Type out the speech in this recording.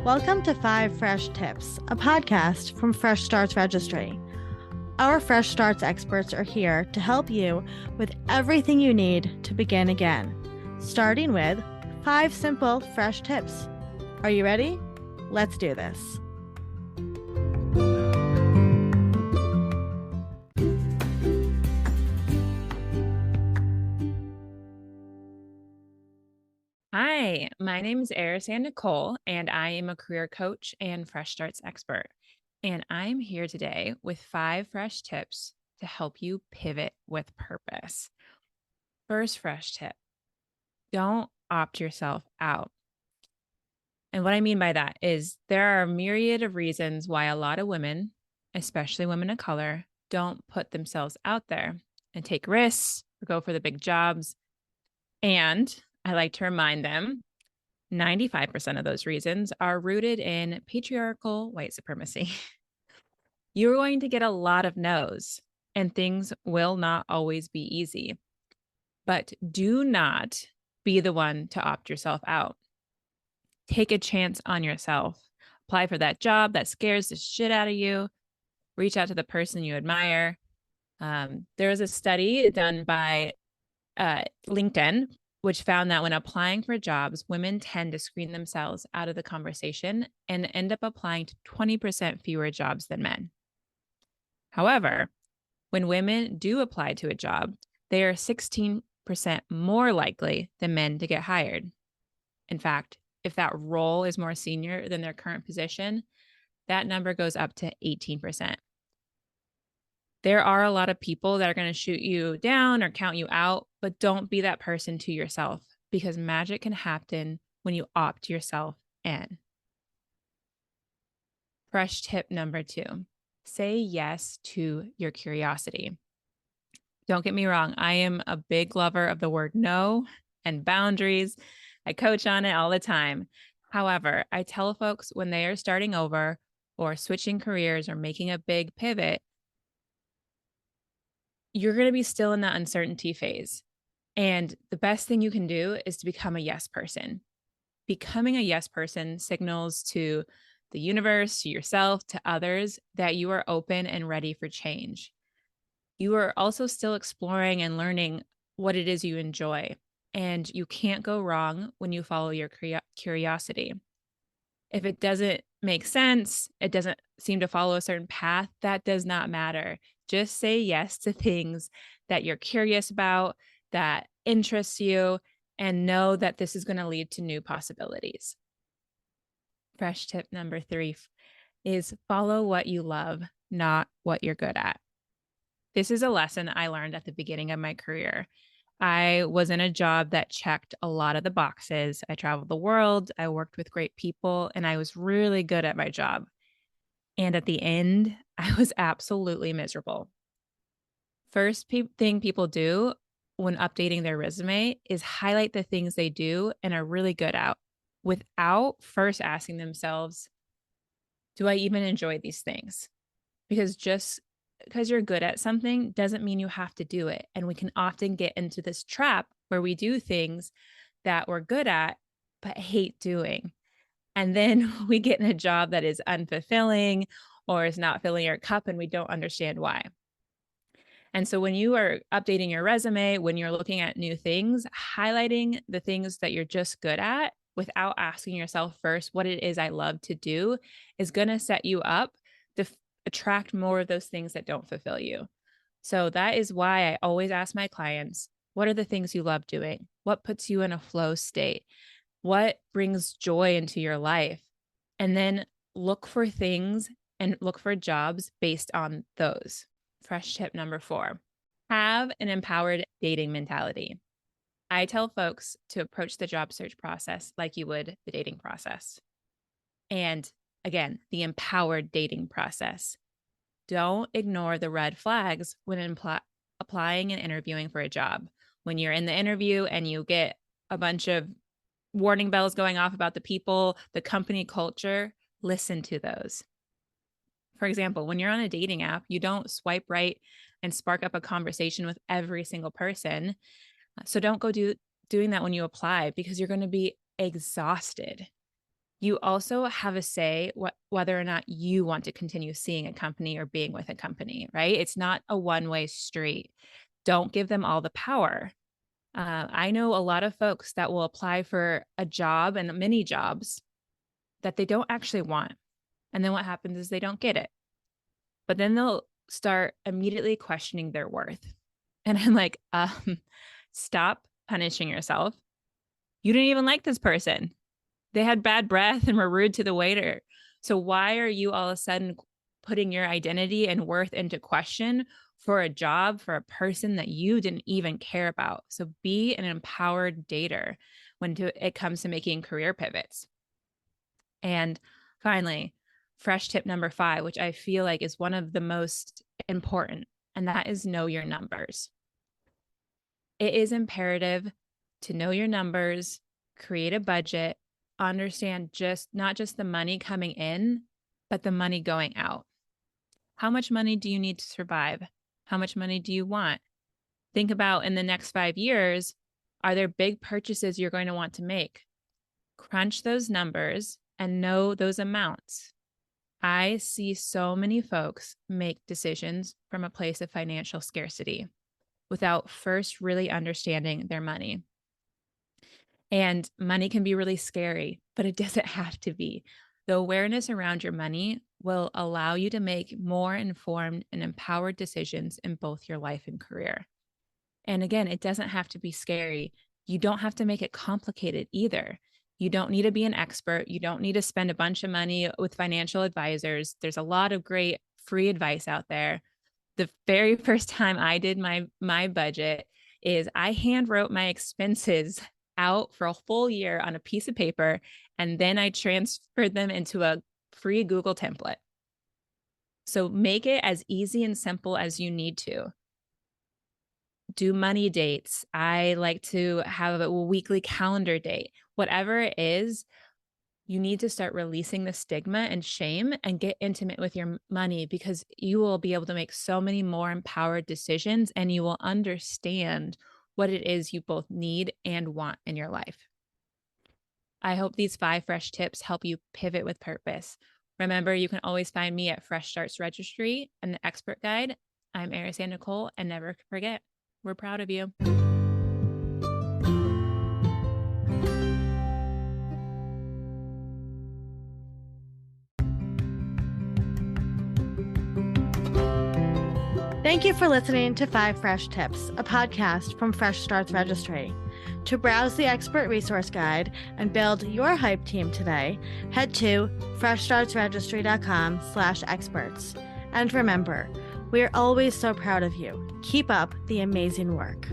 Welcome to 5 Fresh Tips, a podcast from Fresh Starts Registry. Our Fresh Starts experts are here to help you with everything you need to begin again, starting with 5 simple fresh tips. Are you ready? Let's do this. Hi, my name is Arissan Nicole, and I am a career coach and Fresh Starts expert. And I'm here today with 5 fresh tips to help you pivot with purpose. First fresh tip, don't opt yourself out. And what I mean by that is there are a myriad of reasons why a lot of women, especially women of color, don't put themselves out there and take risks or go for the big jobs. And I like to remind them 95% of those reasons are rooted in patriarchal white supremacy. You're going to get a lot of no's, and things will not always be easy. But do not be the one to opt yourself out. Take a chance on yourself. Apply for that job that scares the shit out of you. Reach out to the person you admire. There was a study done by LinkedIn, which found that when applying for jobs, women tend to screen themselves out of the conversation and end up applying to 20% fewer jobs than men. However, when women do apply to a job, they are 16% more likely than men to get hired. In fact, if that role is more senior than their current position, that number goes up to 18%. There are a lot of people that are going to shoot you down or count you out, but don't be that person to yourself, because magic can happen when you opt yourself in. Fresh tip number 2, say yes to your curiosity. Don't get me wrong, I am a big lover of the word no and boundaries. I coach on it all the time. However, I tell folks when they are starting over or switching careers or making a big pivot, you're going to be still in that uncertainty phase. And the best thing you can do is to become a yes person. Becoming a yes person signals to the universe, to yourself, to others that you are open and ready for change. You are also still exploring and learning what it is you enjoy. And you can't go wrong when you follow your curiosity. If it doesn't make sense, it doesn't seem to follow a certain path, that does not matter. Just say yes to things that you're curious about, that interests you, and know that this is going to lead to new possibilities. Fresh tip number 3 is follow what you love, not what you're good at. This is a lesson I learned at the beginning of my career. I was in a job that checked a lot of the boxes. I traveled the world, I worked with great people, and I was really good at my job. And at the end, I was absolutely miserable. First thing people do when updating their resume is highlight the things they do and are really good at without first asking themselves, do I even enjoy these things? Because just because you're good at something doesn't mean you have to do it. And we can often get into this trap where we do things that we're good at, but hate doing. And then we get in a job that is unfulfilling or is not filling your cup, and we don't understand why. And so when you are updating your resume, when you're looking at new things, highlighting the things that you're just good at without asking yourself first what it is I love to do is going to set you up to attract more of those things that don't fulfill you. So that is why I always ask my clients, what are the things you love doing? What puts you in a flow state? What brings joy into your life? And then look for things and look for jobs based on those. Fresh tip number 4, have an empowered dating mentality. I tell folks to approach the job search process like you would the dating process. And again, the empowered dating process. Don't ignore the red flags when applying and interviewing for a job. When you're in the interview and you get a bunch of warning bells going off about the people, the company culture, listen to those. For example, when you're on a dating app, you don't swipe right and spark up a conversation with every single person. So don't go doing that when you apply, because you're going to be exhausted. You also have a say whether or not you want to continue seeing a company or being with a company, right? It's not a one-way street. Don't give them all the power. I know a lot of folks that will apply for a job and many jobs that they don't actually want. And then what happens is they don't get it. But then they'll start immediately questioning their worth. And I'm like, stop punishing yourself. You didn't even like this person. They had bad breath and were rude to the waiter. So why are you all of a sudden putting your identity and worth into question for a job, for a person that you didn't even care about? So be an empowered dater when it comes to making career pivots. And finally, fresh tip number 5, which I feel like is one of the most important, and that is know your numbers. It is imperative to know your numbers, create a budget, understand not just the money coming in, but the money going out. How much money do you need to survive? How much money do you want? Think about in the next 5 years, are there big purchases you're going to want to make? Crunch those numbers and know those amounts. I see so many folks make decisions from a place of financial scarcity without first really understanding their money. And money can be really scary, but it doesn't have to be. The awareness around your money will allow you to make more informed and empowered decisions in both your life and career. And again, it doesn't have to be scary. You don't have to make it complicated either. You don't need to be an expert. You don't need to spend a bunch of money with financial advisors. There's a lot of great free advice out there. The very first time I did my budget is I hand wrote my expenses out for a full year on a piece of paper, and then I transferred them into a free Google template. So make it as easy and simple as you need to. Do money dates. I like to have a weekly calendar date. Whatever it is, you need to start releasing the stigma and shame and get intimate with your money, because you will be able to make so many more empowered decisions, and you will understand what it is you both need and want in your life. I hope these 5 fresh tips help you pivot with purpose. Remember, you can always find me at Fresh Starts Registry and the Expert Guide. I'm Arissan Nicole, and never forget, we're proud of you. Thank you for listening to 5 Fresh Tips, a podcast from Fresh Starts Registry. To browse the expert resource guide and build your hype team today, head to freshstartsregistry.com/experts. And remember, we are always so proud of you. Keep up the amazing work.